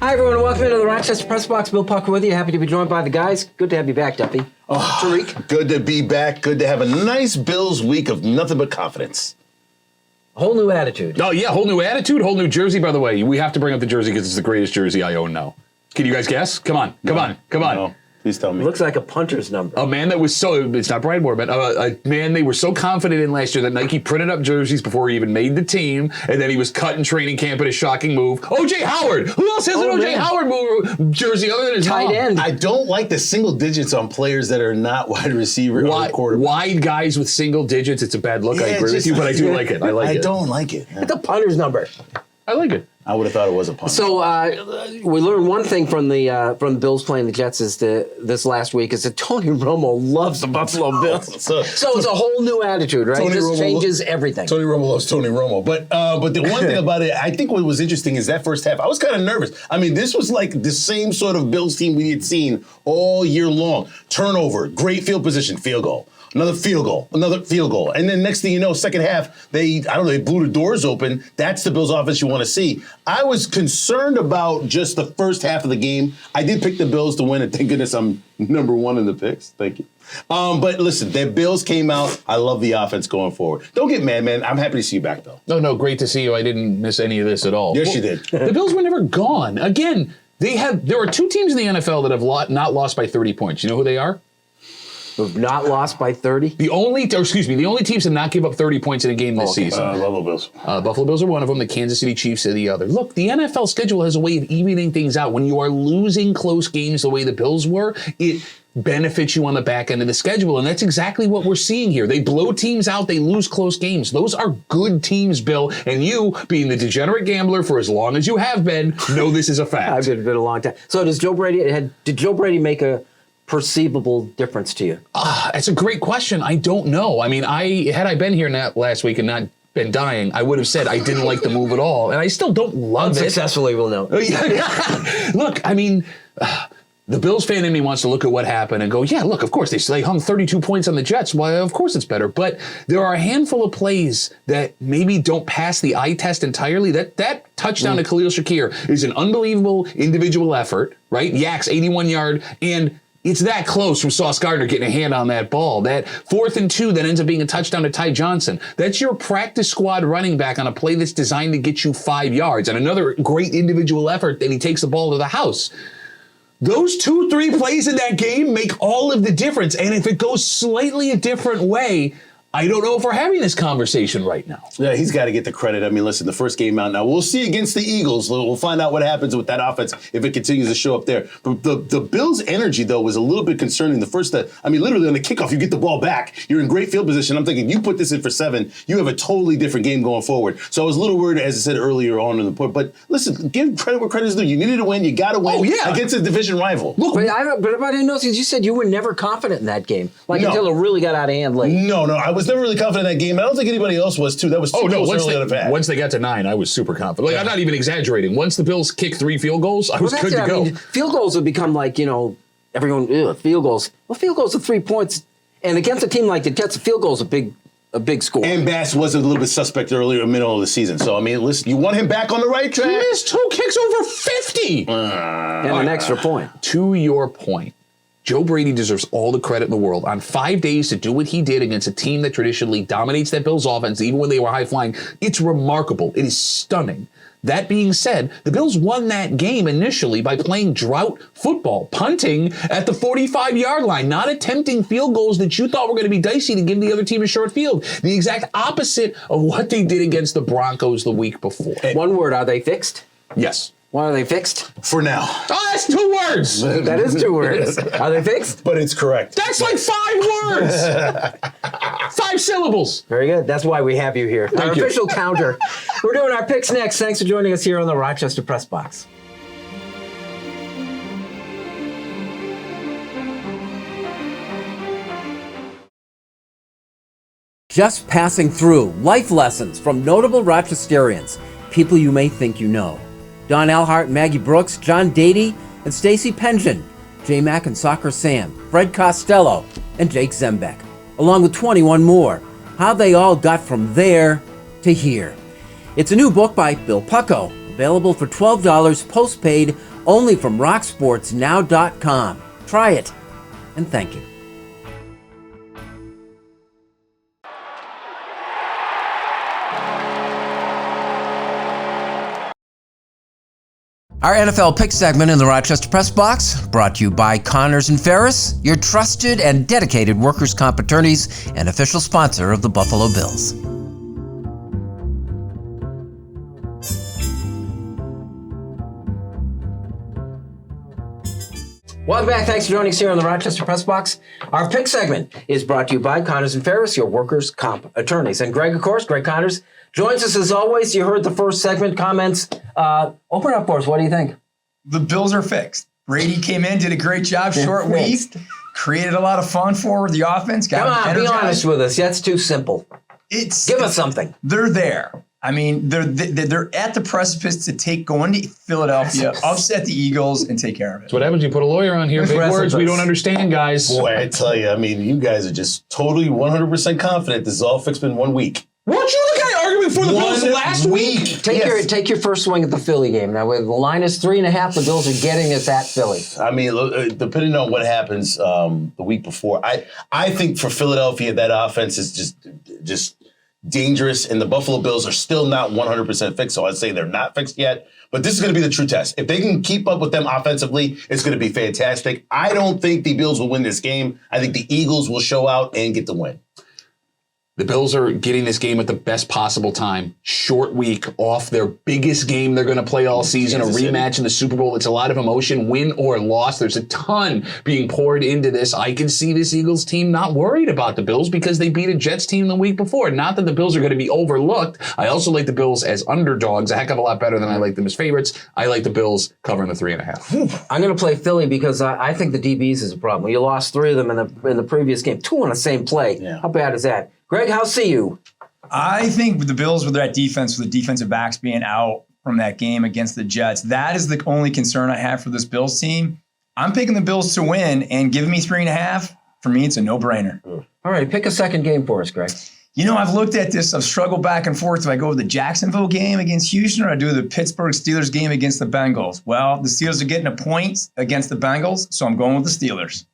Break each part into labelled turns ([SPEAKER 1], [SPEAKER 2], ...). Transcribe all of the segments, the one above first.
[SPEAKER 1] Hi, everyone. Welcome into the Rochester Press Box. Bill Pucko with you. Happy to be joined by the guys. Good to have you back, Duffy. Tariq.
[SPEAKER 2] Good to be back. Good to have a nice Bills week of nothing but confidence.
[SPEAKER 1] Whole new attitude.
[SPEAKER 3] Oh, yeah, whole new attitude, whole new jersey. By the way, we have to bring up the jersey because it's the greatest jersey I own now. Can you guys guess? Come on.
[SPEAKER 2] No. Please tell me.
[SPEAKER 1] Looks like a punter's number.
[SPEAKER 3] A man that was it's not Brian Moore, but a man they were so confident in last year that Nike printed up jerseys before he even made the team, and then he was cut in training camp in a shocking move. O.J. Howard! Who else has an O.J. Howard jersey other than his
[SPEAKER 1] tight end?
[SPEAKER 2] I don't like the single digits on players that are not wide receiver or quarterback.
[SPEAKER 3] Wide guys with single digits, it's a bad look. I agree with you, but I do like it. I
[SPEAKER 2] don't like it.
[SPEAKER 1] It's a punter's number.
[SPEAKER 3] I like it.
[SPEAKER 2] I would have thought it was a punt.
[SPEAKER 1] So we learned one thing from the Bills playing the Jets this last week is that Tony Romo loves the Buffalo Bills. So it's a whole new attitude, right? This changes everything.
[SPEAKER 2] Tony Romo loves Tony Romo. But the one thing about it, I think what was interesting is that first half, I was kind of nervous. I mean, this was like the same sort of Bills team we had seen all year long. Turnover, great field position, field goal. Another field goal. And then next thing you know, second half, they blew the doors open. That's the Bills offense you want to see. I was concerned about just the first half of the game. I did pick the Bills to win, and thank goodness I'm number one in the picks. Thank you. But listen, the Bills came out. I love the offense going forward. Don't get mad, man. I'm happy to see you back, though.
[SPEAKER 3] No, great to see you. I didn't miss any of this at all.
[SPEAKER 2] Yes, you did.
[SPEAKER 3] The Bills were never gone. Again, there are two teams in the NFL that have not lost by 30 points. You know who they are?
[SPEAKER 1] Who've not lost by 30?
[SPEAKER 3] The only teams to not give up 30 points in a game this season.
[SPEAKER 2] Buffalo Bills.
[SPEAKER 3] Buffalo Bills are one of them. The Kansas City Chiefs are the other. Look, the NFL schedule has a way of evening things out. When you are losing close games the way the Bills were, it benefits you on the back end of the schedule, and that's exactly what we're seeing here. They blow teams out. They lose close games. Those are good teams, Bill, and you, being the degenerate gambler for as long as you have been, know this is a fact.
[SPEAKER 1] I've been a long time. So did Joe Brady make a perceivable difference to you?
[SPEAKER 3] That's a great question. I don't know. I mean, had I been here last week and not been dying, I would have said I didn't like the move at all, and I still don't love it.
[SPEAKER 1] Unsuccessfully, we'll know.
[SPEAKER 3] Look, I mean, the Bills fan in me wants to look at what happened and go, yeah, look, of course, they hung 32 points on the Jets. Well, of course it's better. But there are a handful of plays that maybe don't pass the eye test entirely. That touchdown to Khalil Shakir is an unbelievable individual effort, right? Yak's 81-yard, and it's that close from Sauce Gardner getting a hand on that ball. That 4th and 2 that ends up being a touchdown to Ty Johnson. That's your practice squad running back on a play that's designed to get you 5 yards. And another great individual effort that he takes the ball to the house. Those 2-3 plays in that game make all of the difference. And if it goes slightly a different way, I don't know if we're having this conversation right now.
[SPEAKER 2] Yeah, he's got to get the credit. I mean, listen, the first game out now. We'll see against the Eagles. We'll find out what happens with that offense if it continues to show up there. But the Bills' energy, though, was a little bit concerning. Literally on the kickoff, you get the ball back. You're in great field position. I'm thinking, you put this in for 7, you have a totally different game going forward. So I was a little worried, as I said earlier on in the point. But listen, give credit where credit is due. You needed to win. You got to win against a division rival.
[SPEAKER 1] Look, but I didn't know, because you said you were never confident in that game. Until it really got out of hand late.
[SPEAKER 2] No, I was never really confident in that game. I don't think anybody else was, too. That was too close early on the pack.
[SPEAKER 3] Once they got to 9, I was super confident. I'm not even exaggerating. Once the Bills kicked 3 field goals, I was good to go.
[SPEAKER 1] Field goals would become everyone, field goals. Well, field goals are 3 points. And against a team like the Jets, a field goal is a big score.
[SPEAKER 2] And Bass was a little bit suspect earlier in the middle of the season. So, I mean, listen, you want him back on the right track?
[SPEAKER 3] He missed 2 kicks over 50.
[SPEAKER 1] And an extra point.
[SPEAKER 3] To your point, Joe Brady deserves all the credit in the world. On 5 days to do what he did against a team that traditionally dominates that Bills offense, even when they were high-flying, it's remarkable. It is stunning. That being said, the Bills won that game initially by playing drought football, punting at the 45-yard line, not attempting field goals that you thought were going to be dicey to give the other team a short field. The exact opposite of what they did against the Broncos the week before.
[SPEAKER 1] One word, are they fixed?
[SPEAKER 3] Yes.
[SPEAKER 1] Why are they fixed?
[SPEAKER 2] For now.
[SPEAKER 3] Oh, that's 2 words.
[SPEAKER 1] That is 2 words. Are they fixed?
[SPEAKER 2] But it's correct.
[SPEAKER 3] That's like 5 words. 5 syllables.
[SPEAKER 1] Very good. That's why we have you here. Our
[SPEAKER 3] you.
[SPEAKER 1] official counter. We're doing our picks next. Thanks for joining us here on the Rochester Press Box. Just passing through. Life lessons from notable Rochesterians. People you may think you know. Don Elhart, Maggie Brooks, John Dady, and Stacy Pension, J. Mack and Soccer Sam, Fred Costello, and Jake Zembeck, along with 21 more. How they all got from there to here. It's a new book by Bill Pucko, available for $12 postpaid only from rocksportsnow.com. Try it, and thank you. Our NFL Pick segment in the Rochester Press Box, brought to you by Connors and Ferris, your trusted and dedicated workers' comp attorneys and official sponsor of the Buffalo Bills. Welcome back. Thanks for joining us here on the Rochester Press Box. Our pick segment is brought to you by Connors and Ferris, your workers' comp attorneys. And Greg, of course, Greg Connors, joins us as always. You heard the first segment comments. Open up for us. What do you think?
[SPEAKER 4] The Bills are fixed. Brady came in, did a great job, short week, created a lot of fun for the offense.
[SPEAKER 1] Come on, be honest with us. That's too simple. Give us something.
[SPEAKER 4] They're there. I mean, they're at the precipice to go into Philadelphia, upset the Eagles, and take care of it.
[SPEAKER 3] That's what happens. You put a lawyer on here. Big words we don't understand, guys.
[SPEAKER 2] Boy, I tell you, I mean, you guys are just totally 100% confident this is all fixed in 1 week.
[SPEAKER 3] Weren't you the guy arguing for the Bills last week?
[SPEAKER 1] Take your first swing at the Philly game. Now, with the line is 3.5, the Bills are getting us at Philly.
[SPEAKER 2] I mean, look, depending on what happens the week before, I think for Philadelphia, that offense is just dangerous, and the Buffalo Bills are still not 100% fixed, so I'd say they're not fixed yet. But this is going to be the true test. If they can keep up with them offensively, it's going to be fantastic. I don't think the Bills will win this game. I think the Eagles will show out and get the win.
[SPEAKER 3] The Bills are getting this game at the best possible time. Short week off their biggest game they're going to play all season, a rematch in the Super Bowl. It's a lot of emotion, win or loss. There's a ton being poured into this. I can see this Eagles team not worried about the Bills because they beat a Jets team the week before. Not that the Bills are going to be overlooked. I also like the Bills as underdogs, a heck of a lot better than I like them as favorites. I like the Bills covering the 3.5.
[SPEAKER 1] I'm going to play Philly because I think the DBs is a problem. You lost 3 of them in the previous game, 2 on the same play. Yeah. How bad is that? Greg, how see you?
[SPEAKER 4] I think with the Bills, with that defense, with the defensive backs being out from that game against the Jets, that is the only concern I have for this Bills team. I'm picking the Bills to win, and giving me 3.5, for me, it's a no-brainer.
[SPEAKER 1] All right, pick a second game for us, Greg.
[SPEAKER 4] You know, I've looked at this. I've struggled back and forth. Do I go with the Jacksonville game against Houston, or I do the Pittsburgh Steelers game against the Bengals? Well, the Steelers are getting a point against the Bengals, so I'm going with the Steelers.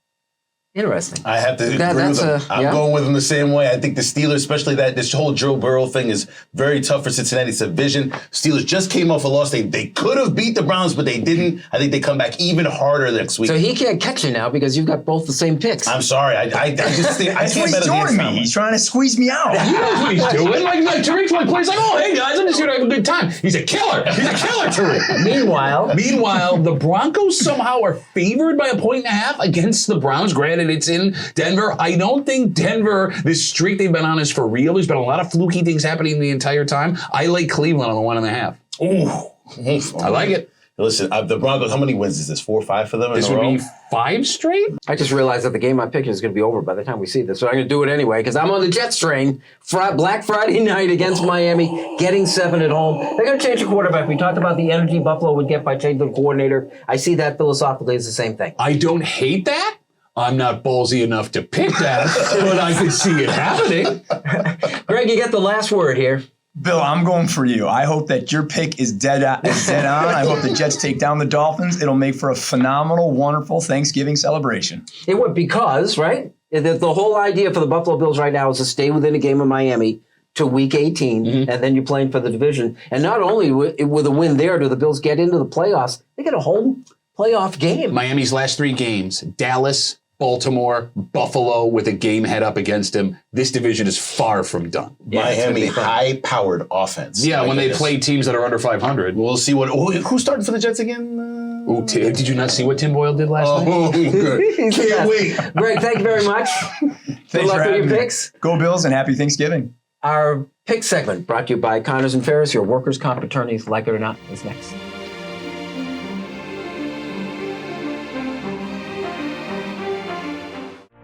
[SPEAKER 1] Interesting.
[SPEAKER 2] I have to agree with them. I'm going with them the same way. I think the Steelers, especially this whole Joe Burrow thing, is very tough for Cincinnati. It's a division. Steelers just came off a loss. They could have beat the Browns, but they didn't. I think they come back even harder next week.
[SPEAKER 1] So he can't catch you now because you've got both the same picks.
[SPEAKER 2] I'm sorry. I just think I can't bet against him.
[SPEAKER 4] He's trying to squeeze me out.
[SPEAKER 3] He knows what he's doing. Like Tariq's my place. Like, oh, hey guys, I'm just here to have a good time. He's a killer. He's a killer, Tariq. Meanwhile, the Broncos somehow are favored by 1.5 against the Browns. Granted, it's in Denver. I don't think Denver, this streak they've been on is for real. There's been a lot of fluky things happening the entire time. I like Cleveland on the 1.5.
[SPEAKER 2] Ooh.
[SPEAKER 3] I like it.
[SPEAKER 2] Listen, the Broncos, how many wins is this? 4 or 5 for them?
[SPEAKER 3] This would be 5 straight?
[SPEAKER 1] I just realized that the game I'm picking is going to be over by the time we see this. So I'm going to do it anyway because I'm on the Jets train. Black Friday night against Miami, getting 7 at home. They're going to change the quarterback. We talked about the energy Buffalo would get by changing the coordinator. I see that philosophically as the same thing.
[SPEAKER 3] I don't hate that. I'm not ballsy enough to pick that, but I can see it happening.
[SPEAKER 1] Greg, you get the last word here.
[SPEAKER 4] Bill, I'm going for you. I hope that your pick is dead on. I hope the Jets take down the Dolphins. It'll make for a phenomenal, wonderful Thanksgiving celebration.
[SPEAKER 1] It would because, right, the whole idea for the Buffalo Bills right now is to stay within a game of Miami to Week 18, and then you're playing for the division. And not only with a win there do the Bills get into the playoffs, they get a home playoff game.
[SPEAKER 3] Miami's last 3 games, Dallas, Baltimore, Buffalo with a game head up against him. This division is far from done.
[SPEAKER 2] Miami, high-powered offense.
[SPEAKER 3] Yeah, when they play teams that are under 500.
[SPEAKER 2] We'll see who's starting for the Jets again?
[SPEAKER 3] Did you not see what Tim Boyle did last night?
[SPEAKER 2] Good. Can't wait.
[SPEAKER 1] Greg, thank you very much. Good luck with your picks.
[SPEAKER 4] Go Bills and happy Thanksgiving.
[SPEAKER 1] Our pick segment brought to you by Connors and Ferris, your workers' comp attorneys, like it or not, is next.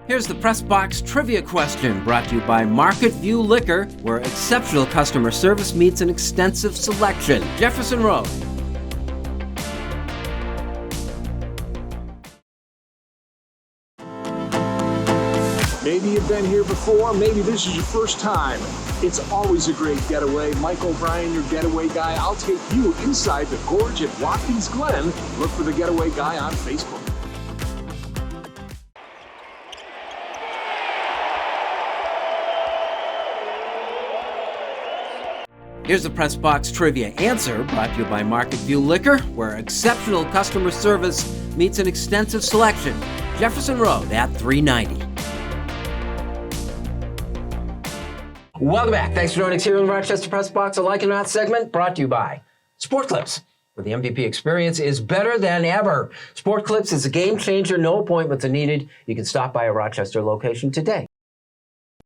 [SPEAKER 1] Here's the Press Box Trivia question brought to you by Market View Liquor, where exceptional customer service meets an extensive selection. Jefferson Road.
[SPEAKER 5] Maybe you've been here before, maybe this is your first time. It's always a great getaway. Mike O'Brien, your getaway guy. I'll take you inside the gorge at Watkins Glen. Look for the Getaway Guy on Facebook.
[SPEAKER 1] Here's the Press Box Trivia answer, brought to you by Market View Liquor, where exceptional customer service meets an extensive selection. Jefferson Road at 390. Welcome back. Thanks for joining us here in the Rochester Press Box, a Like It or Not segment brought to you by Sport Clips, where the MVP experience is better than ever. Sport Clips is a game changer. No appointments are needed. You can stop by a Rochester location today.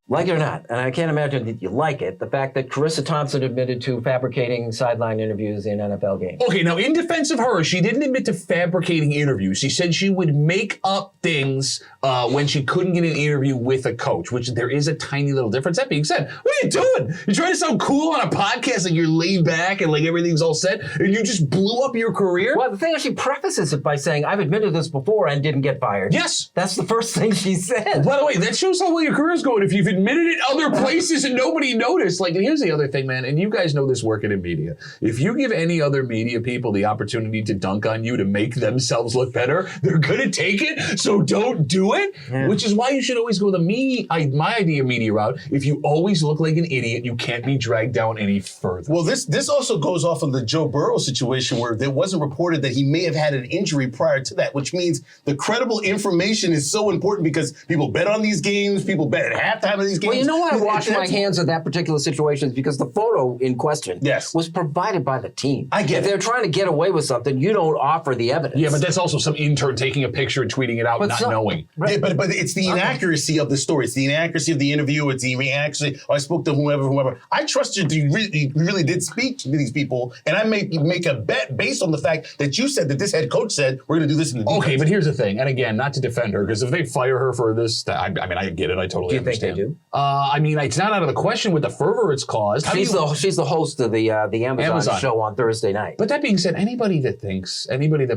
[SPEAKER 1] Like it or not, and I can't imagine that you like it, the fact that Charissa Thompson admitted to fabricating sideline interviews in NFL games.
[SPEAKER 3] Okay, now in defense of her, she didn't admit to fabricating interviews. She said she would make up things when she couldn't get an interview with a coach, which there is a tiny little difference. That being said, what are you doing? You're trying to sound cool on a podcast like you're laid back and like everything's all set, and you just blew up your career?
[SPEAKER 1] Well, the thing is, she prefaces it by saying, I've admitted this before and didn't get fired.
[SPEAKER 3] Yes.
[SPEAKER 1] That's the first thing she said.
[SPEAKER 3] By the way, that shows how well your career's going if you've admitted it other places and nobody noticed. Like, and here's the other thing, man, and you guys know this working in media. If you give any other media people the opportunity to dunk on you to make themselves look better, they're gonna take it, so don't do it. Yeah. Which is why you should always go my idea media route. If you always look like an idiot, you can't be dragged down any further.
[SPEAKER 2] Well, this also goes off of the Joe Burrow situation where there wasn't reported that he may have had an injury prior to that, which means the credible information is so important because people bet on these games, people bet at halftime of these games.
[SPEAKER 1] Well, you know why I wash my hands of that particular situation is because the photo in question was provided by the team.
[SPEAKER 2] I get it.
[SPEAKER 1] If they're trying to get away with something, you don't offer the evidence.
[SPEAKER 3] Yeah, but that's also some intern taking a picture and tweeting it out, not knowing.
[SPEAKER 2] Right. Yeah, but it's the inaccuracy of the story. It's the inaccuracy of the interview. It's the inaccuracy. I spoke to whoever. I trusted you really did speak to these people, and I make a bet based on the fact that you said that this head coach said we're going to do this in the defense.
[SPEAKER 3] Okay, but here's the thing, and again, not to defend her, because if they fire her for this, I mean, I get it. I totally understand.
[SPEAKER 1] Do you think they do?
[SPEAKER 3] I mean, it's not out of the question with the fervor it's caused.
[SPEAKER 1] She's the host of the Amazon show on Thursday night.
[SPEAKER 3] But that being said, anybody that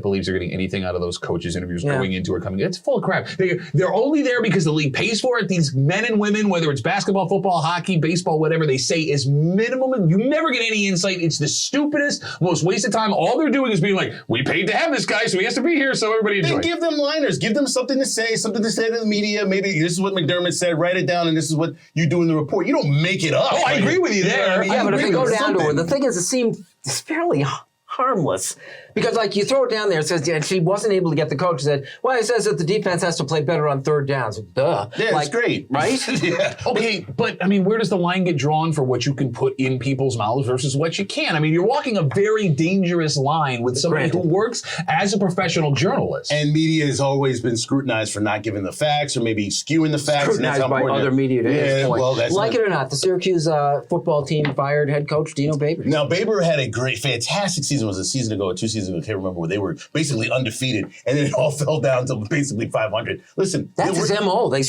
[SPEAKER 3] believes they're getting anything out of those coaches' interviews going into or coming in, it's full of crap. They're only there because the league pays for it. These men and women, whether it's basketball, football, hockey, baseball, whatever, they say is minimum. You never get any insight. It's the stupidest, most wasted time. All they're doing is being like, we paid to have this guy, so he has to be here, so everybody enjoy.
[SPEAKER 2] Then give them liners. Give them something to say to the media. Maybe this is what McDermott said. Write it down, and this is what you do in the report. You don't make it up.
[SPEAKER 3] Oh, I agree with you there.
[SPEAKER 1] Yeah, but if they go down to her, the thing is, it seemed fairly harmless. Because, like, you throw it down there, it says, and she wasn't able to get the coach. Said, well, it says that the defense has to play better on third downs. Duh.
[SPEAKER 2] Yeah,
[SPEAKER 1] like,
[SPEAKER 2] it's great.
[SPEAKER 1] Right?
[SPEAKER 2] Yeah.
[SPEAKER 3] Okay, but, I mean, where does the line get drawn for what you can put in people's mouths versus what you can? I mean, you're walking a very dangerous line with somebody who works as a professional journalist.
[SPEAKER 2] And media has always been scrutinized for not giving the facts or maybe skewing the facts.
[SPEAKER 1] Scrutinized by other media to his point.
[SPEAKER 2] Well, that's
[SPEAKER 1] like it or not, the Syracuse football team fired head coach Dino Babers.
[SPEAKER 2] Now, Babers had a fantastic season. It was a season ago or 2 seasons ago. I can't remember where they were basically undefeated, and then it all fell down to basically 500. Listen,
[SPEAKER 1] that's his MO. They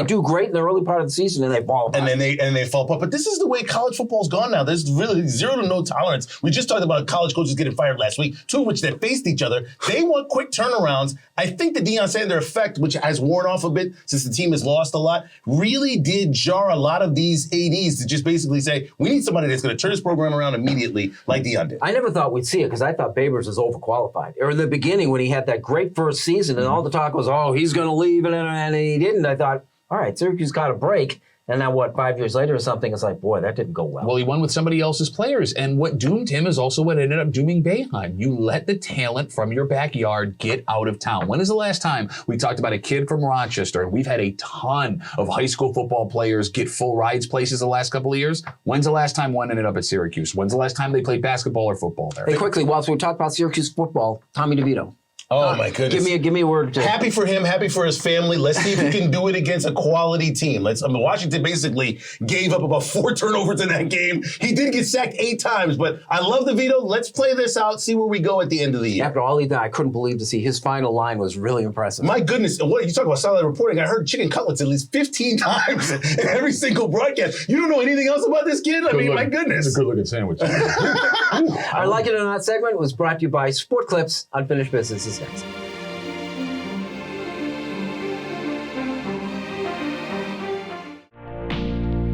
[SPEAKER 1] do great in the early part of the season, and they fall apart.
[SPEAKER 2] And then they fall apart. But this is the way college football's gone now. There's really zero to no tolerance. We just talked about college coaches getting fired last week, two of which that faced each other. They want quick turnarounds. I think the Deion Sanders effect, which has worn off a bit since the team has lost a lot, really did jar a lot of these ADs to just basically say, we need somebody that's going to turn this program around immediately, like Deion did.
[SPEAKER 1] I never thought we'd see it because I thought Babers was overqualified. Or in the beginning when he had that great first season and all the talk was, oh, he's going to leave, and he didn't. I thought, all right, Syracuse got a break. And now, 5 years later or something, it's like, boy, that didn't go well.
[SPEAKER 3] Well, he won with somebody else's players. And what doomed him is also what ended up dooming Boeheim. You let the talent from your backyard get out of town. When is the last time we talked about a kid from Rochester? And we've had a ton of high school football players get full rides places the last couple of years. When's the last time one ended up at Syracuse? When's the last time they played basketball or football there?
[SPEAKER 1] Hey, quickly, whilst we talk about Syracuse football, Tommy DeVito.
[SPEAKER 2] Oh, my goodness.
[SPEAKER 1] Give me a word.
[SPEAKER 2] Happy for him, happy for his family. Let's see if he can do it against a quality team. Washington basically gave up about 4 turnovers in that game. He did get sacked 8 times, but I love DeVito. Let's play this out, see where we go at the end of the year.
[SPEAKER 1] After all he did, I couldn't believe to see his final line was really impressive.
[SPEAKER 2] My goodness, what you talk about sideline reporting? I heard chicken cutlets at least 15 times in every single broadcast. You don't know anything else about this kid? I mean, my goodness.
[SPEAKER 3] It's a good-looking sandwich.
[SPEAKER 1] Our Like It or Not segment was brought to you by Sport Clips. Unfinished Business is next.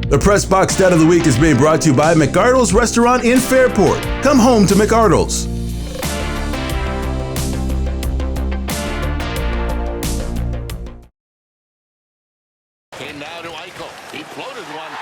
[SPEAKER 6] The Press Box Stat of the Week is being brought to you by McArdle's Restaurant in Fairport. Come home to McArdle's.
[SPEAKER 7] And now to Eichel. He floated one.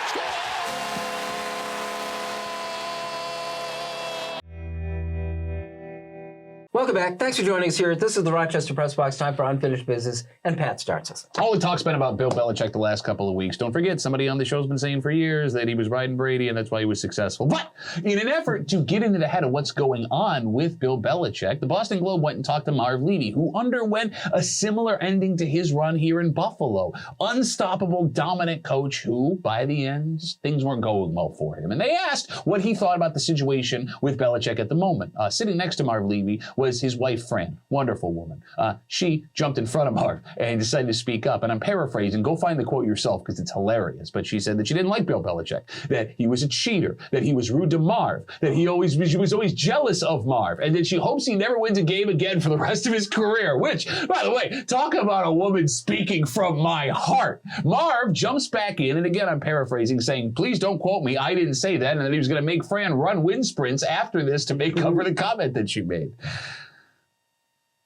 [SPEAKER 1] Welcome back. Thanks for joining us here. This is the Rochester Press Box. Time for Unfinished Business, and Pat starts us.
[SPEAKER 3] All the talk's been about Bill Belichick the last couple of weeks. Don't forget, somebody on the show's been saying for years that he was riding Brady, and that's why he was successful. But in an effort to get into the head of what's going on with Bill Belichick, the Boston Globe went and talked to Marv Levy, who underwent a similar ending to his run here in Buffalo. Unstoppable, dominant coach who, by the end, things weren't going well for him. And they asked what he thought about the situation with Belichick at the moment. Sitting next to Marv Levy was his wife, Fran. Wonderful woman. She jumped in front of Marv and decided to speak up. And I'm paraphrasing. Go find the quote yourself because it's hilarious. But she said that she didn't like Bill Belichick, that he was a cheater, that he was rude to Marv, that she was always jealous of Marv, and that she hopes he never wins a game again for the rest of his career. Which, by the way, talk about a woman speaking from my heart. Marv jumps back in, and again, I'm paraphrasing, saying, please don't quote me. I didn't say that. And that he was going to make Fran run wind sprints after this to make up for the comment that she made.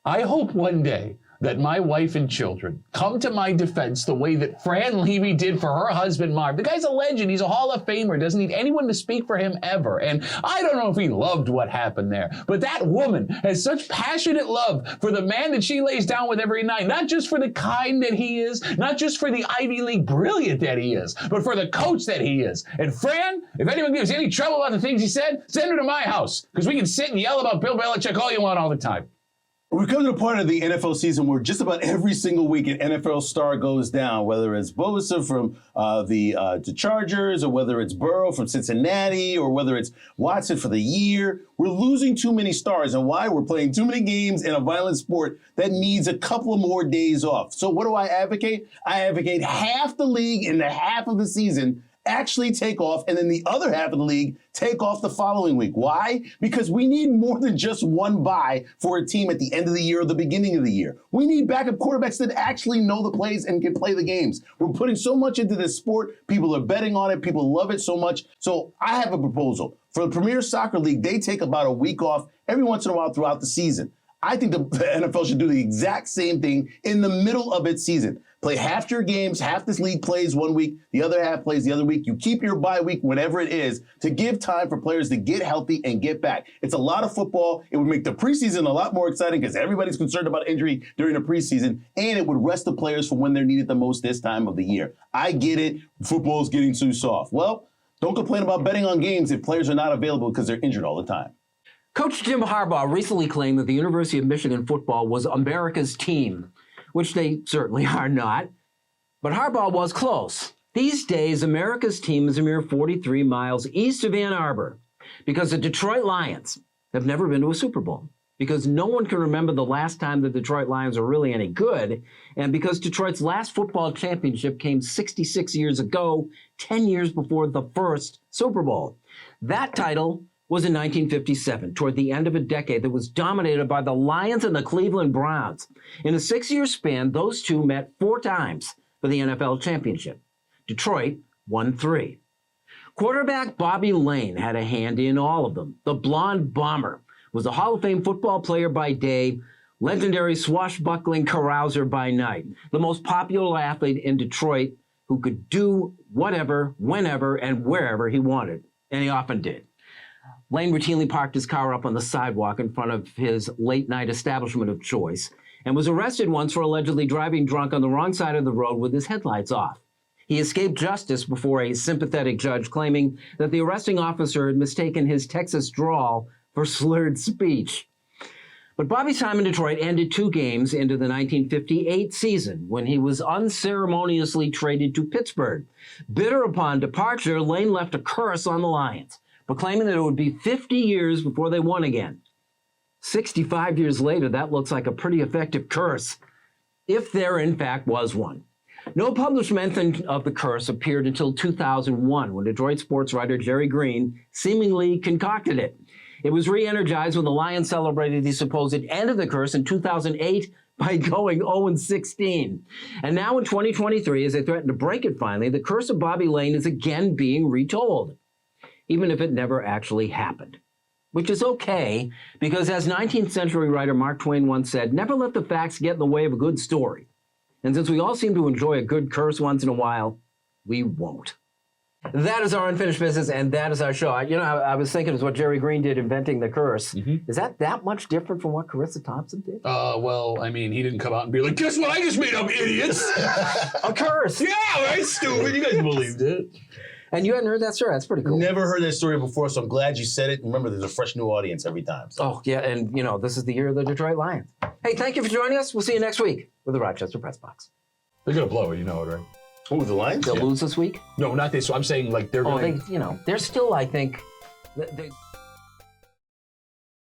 [SPEAKER 3] I hope one day that my wife and children come to my defense the way that Fran Levy did for her husband, Marv. The guy's a legend. He's a Hall of Famer. Doesn't need anyone to speak for him ever. And I don't know if he loved what happened there, but that woman has such passionate love for the man that she lays down with every night, not just for the kind that he is, not just for the Ivy League brilliant that he is, but for the coach that he is. And Fran, if anyone gives any trouble about the things he said, send her to my house, because we can sit and yell about Bill Belichick all you want all the time.
[SPEAKER 2] We come to the part of the NFL season where just about every single week an NFL star goes down, whether it's Bosa from the Chargers, or whether it's Burrow from Cincinnati, or whether it's Watson for the year. We're losing too many stars, and why? We're playing too many games in a violent sport that needs a couple of more days off. So what do I advocate? I advocate half the league in the half of the season actually take off, and then the other half of the league take off the following week. Why? Because we need more than just one bye for a team at the end of the year or the beginning of the year. We need backup quarterbacks that actually know the plays and can play the games. We're putting so much into this sport. People are betting on it. People love it so much. So I have a proposal. For the Premier Soccer League, they take about a week off every once in a while throughout the season. I think the NFL should do the exact same thing in the middle of its season. Play half your games, half this league plays one week, the other half plays the other week. You keep your bye week, whenever it is, to give time for players to get healthy and get back. It's a lot of football. It would make the preseason a lot more exciting because everybody's concerned about injury during the preseason, and it would rest the players from when they're needed the most this time of the year. I get it. Football's getting too soft. Well, don't complain about betting on games if players are not available because they're injured all the time.
[SPEAKER 1] Coach Jim Harbaugh recently claimed that the University of Michigan football was America's team, which they certainly are not. But Harbaugh was close. These days, America's team is a mere 43 miles east of Ann Arbor because the Detroit Lions have never been to a Super Bowl, because no one can remember the last time the Detroit Lions were really any good, and because Detroit's last football championship came 66 years ago, 10 years before the first Super Bowl. That title was in 1957, toward the end of a decade that was dominated by the Lions and the Cleveland Browns. In a 6-year span, those two met 4 times for the NFL championship. Detroit won 3. Quarterback Bobby Layne had a hand in all of them. The Blonde Bomber was a Hall of Fame football player by day, legendary swashbuckling carouser by night, the most popular athlete in Detroit who could do whatever, whenever, and wherever he wanted. And he often did. Layne routinely parked his car up on the sidewalk in front of his late-night establishment of choice and was arrested once for allegedly driving drunk on the wrong side of the road with his headlights off. He escaped justice before a sympathetic judge claiming that the arresting officer had mistaken his Texas drawl for slurred speech. But Bobby's time in Detroit ended 2 games into the 1958 season when he was unceremoniously traded to Pittsburgh. Bitter upon departure, Layne left a curse on the Lions, proclaiming that it would be 50 years before they won again. 65 years later, that looks like a pretty effective curse, if there in fact was one. No published mention of the curse appeared until 2001, when Detroit sports writer Jerry Green seemingly concocted it. It was re-energized when the Lions celebrated the supposed end of the curse in 2008 by going 0-16. And now in 2023, as they threaten to break it finally, the Curse of Bobby Layne is again being retold, even if it never actually happened. Which is okay, because as 19th century writer Mark Twain once said, never let the facts get in the way of a good story. And since we all seem to enjoy a good curse once in a while, we won't. That is our unfinished business, and that is our show. I was thinking it's what Jerry Green did inventing the curse.
[SPEAKER 3] Mm-hmm.
[SPEAKER 1] Is that much different from what Charissa Thompson did?
[SPEAKER 3] Well, I mean, he didn't come out and be like, guess what I just made up, idiots?
[SPEAKER 1] A curse.
[SPEAKER 3] Yeah, right, stupid. You guys believed it.
[SPEAKER 1] And you hadn't heard that story? That's pretty cool.
[SPEAKER 2] Never heard that story before, so I'm glad you said it. Remember, there's a fresh new audience every time. So.
[SPEAKER 1] Oh, yeah, and, this is the year of the Detroit Lions. Hey, thank you for joining us. We'll see you next week with the Rochester Press Box.
[SPEAKER 3] They're going to blow it, you know it, right?
[SPEAKER 2] Who, the Lions?
[SPEAKER 1] They'll lose this week?
[SPEAKER 3] No, not this. So I'm saying, like, they're going to...
[SPEAKER 1] they're still, I think... They